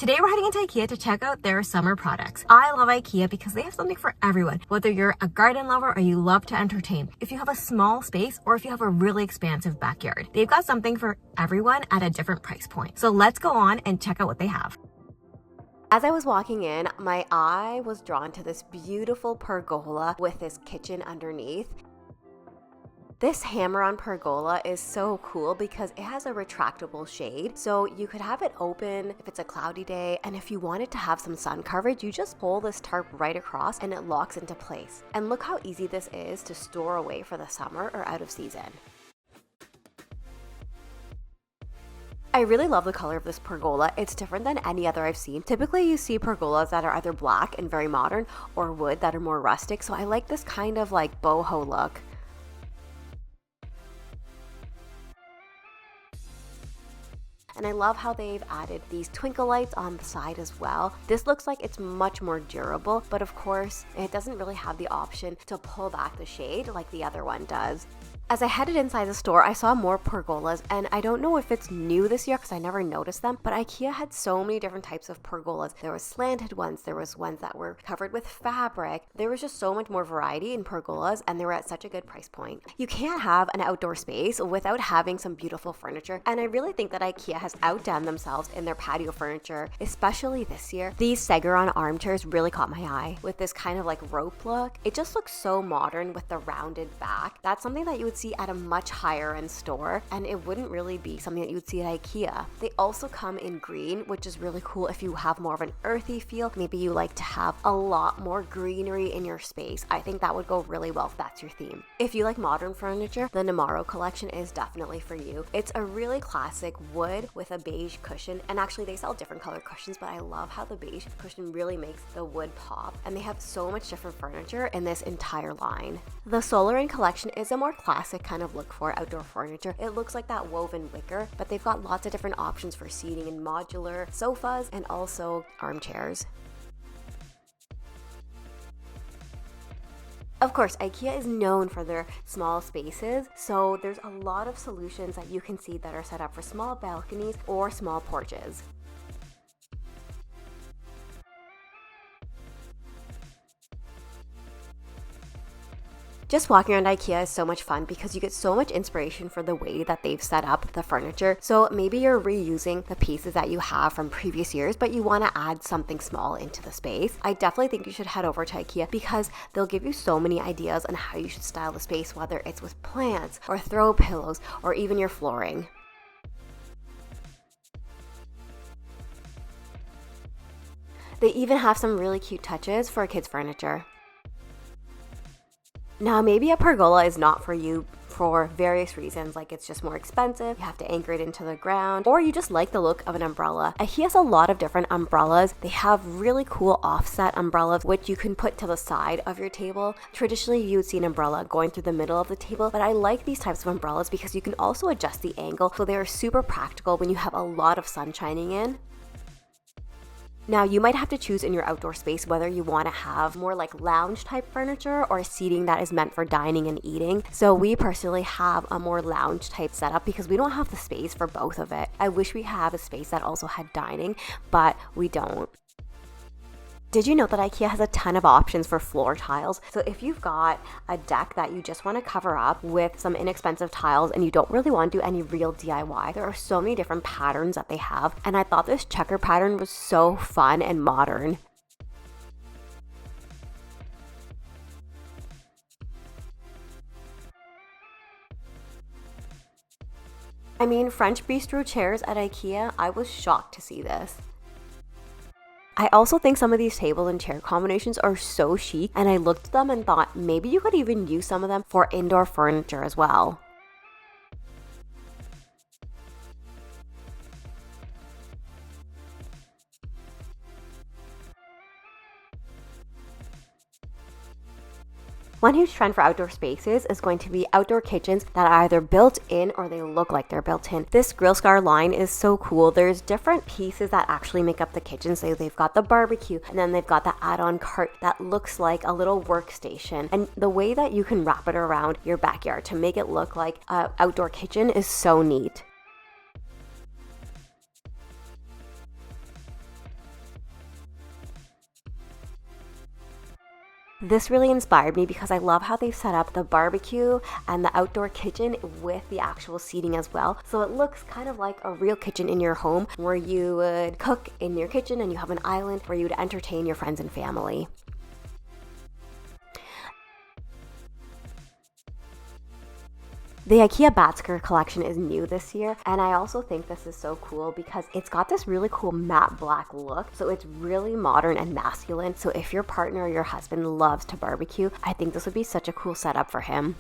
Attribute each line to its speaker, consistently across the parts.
Speaker 1: Today we're heading into Ikea to check out their summer products. I love Ikea because they have something for everyone, whether you're a garden lover or you love to entertain. If you have a small space or if you have a really expansive backyard, they've got something for everyone at a different price point. So let's go on and check out what they have. As I was walking in, my eye was drawn to this beautiful pergola with this kitchen underneath. This hammer-on pergola is so cool because it has a retractable shade, so you could have it open if it's a cloudy day, and if you wanted to have some sun coverage, you just pull this tarp right across and it locks into place. And look how easy this is to store away for the summer or out of season. I really love the color of this pergola. It's different than any other I've seen. Typically you see pergolas that are either black and very modern or wood that are more rustic, so I like this kind of like boho look. And I love how they've added these twinkle lights on the side as well. This looks like it's much more durable, but of course, it doesn't really have the option to pull back the shade like the other one does. As I headed inside the store, I saw more pergolas, and I don't know if it's new this year because I never noticed them, but Ikea had so many different types of pergolas. There was slanted ones, there was ones that were covered with fabric. There was just so much more variety in pergolas, and they were at such a good price point. You can't have an outdoor space without having some beautiful furniture, and I really think that Ikea has outdone themselves in their patio furniture, especially this year. These Seguron armchairs really caught my eye with this kind of like rope look. It just looks so modern with the rounded back. That's something that you would see at a much higher end store, and it wouldn't really be something that you would see at Ikea. They also come in green, which is really cool if you have more of an earthy feel. Maybe you like to have a lot more greenery in your space. I think that would go really well if that's your theme. If you like modern furniture, the Namaro collection is definitely for you. It's a really classic wood with a beige cushion, and actually they sell different color cushions, but I love how the beige cushion really makes the wood pop, and they have so much different furniture in this entire line. The Solarin collection is a more classic kind of look for outdoor furniture. It looks like that woven wicker, but they've got lots of different options for seating and modular sofas and also armchairs. Of course, Ikea is known for their small spaces, so there's a lot of solutions that you can see that are set up for small balconies or small porches. Just walking around Ikea is so much fun because you get so much inspiration for the way that they've set up the furniture. So maybe you're reusing the pieces that you have from previous years, but you want to add something small into the space. I definitely think you should head over to Ikea because they'll give you so many ideas on how you should style the space, whether it's with plants or throw pillows or even your flooring. They even have some really cute touches for kids' furniture. Now, maybe a pergola is not for you for various reasons, like it's just more expensive, you have to anchor it into the ground, or you just like the look of an umbrella. Ikea has a lot of different umbrellas. They have really cool offset umbrellas, which you can put to the side of your table. Traditionally, you would see an umbrella going through the middle of the table, but I like these types of umbrellas because you can also adjust the angle, so they are super practical when you have a lot of sun shining in. Now, you might have to choose in your outdoor space whether you want to have more like lounge type furniture or seating that is meant for dining and eating. So we personally have a more lounge type setup because we don't have the space for both of it. I wish we had a space that also had dining, but we don't. Did you know that Ikea has a ton of options for floor tiles? So if you've got a deck that you just want to cover up with some inexpensive tiles and you don't really want to do any real DIY, there are so many different patterns that they have. And I thought this checker pattern was so fun and modern. I mean, French bistro chairs at Ikea, I was shocked to see this. I also think some of these table and chair combinations are so chic, and I looked at them and thought maybe you could even use some of them for indoor furniture as well. One huge trend for outdoor spaces is going to be outdoor kitchens that are either built in or they look like they're built in. This Grill Scar line is so cool. There's different pieces that actually make up the kitchen. So they've got the barbecue, and then they've got the add-on cart that looks like a little workstation. And the way that you can wrap it around your backyard to make it look like an outdoor kitchen is so neat. This really inspired me because I love how they've set up the barbecue and the outdoor kitchen with the actual seating as well. So it looks kind of like a real kitchen in your home where you would cook in your kitchen and you have an island where you would entertain your friends and family. The Ikea Batsker collection is new this year, and I also think this is so cool because it's got this really cool matte black look, so it's really modern and masculine. So if your partner or your husband loves to barbecue, I think this would be such a cool setup for him.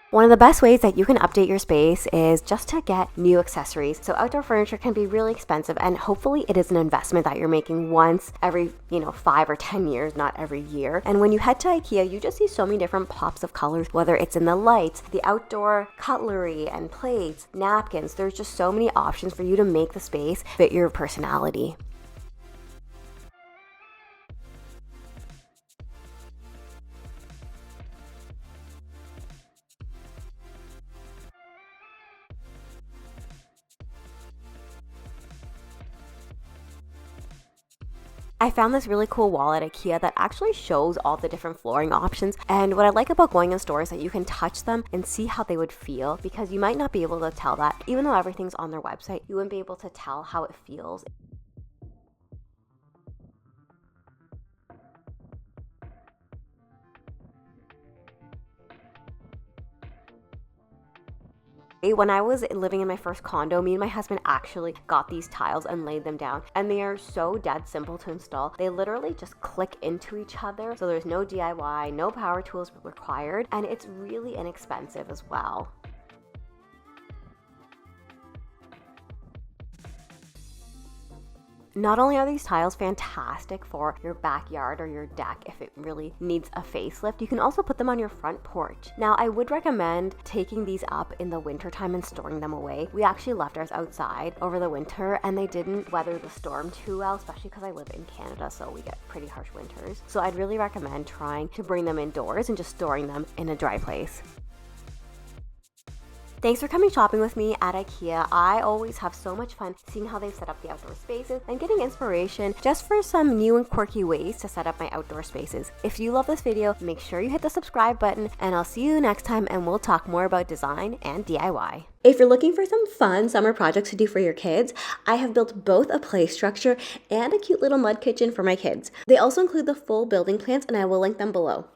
Speaker 1: One of the best ways that you can update your space is just to get new accessories. So outdoor furniture can be really expensive, and hopefully it is an investment that you're making once every, 5 or 10 years, not every year. And when you head to IKEA, you just see so many different pops of colors, whether it's in the lights, the outdoor cutlery and plates, napkins. There's just so many options for you to make the space fit your personality. I found this really cool wall at IKEA that actually shows all the different flooring options. And what I like about going in stores is that you can touch them and see how they would feel, because you might not be able to tell that. Even though everything's on their website, you wouldn't be able to tell how it feels. When I was living in my first condo, me and my husband actually got these tiles and laid them down, and they are so dead simple to install. They literally just click into each other, so there's no DIY, no power tools required, and it's really inexpensive as well. Not only are these tiles fantastic for your backyard or your deck if it really needs a facelift, you can also put them on your front porch. Now, I would recommend taking these up in the wintertime and storing them away. We actually left ours outside over the winter, and they didn't weather the storm too well, especially because I live in Canada, so we get pretty harsh winters. So I'd really recommend trying to bring them indoors and just storing them in a dry place. Thanks for coming shopping with me at IKEA. I always have so much fun seeing how they've set up the outdoor spaces and getting inspiration just for some new and quirky ways to set up my outdoor spaces. If you love this video, make sure you hit the subscribe button, and I'll see you next time, and we'll talk more about design and DIY. If you're looking for some fun summer projects to do for your kids, I have built both a play structure and a cute little mud kitchen for my kids. They also include the full building plans, and I will link them below.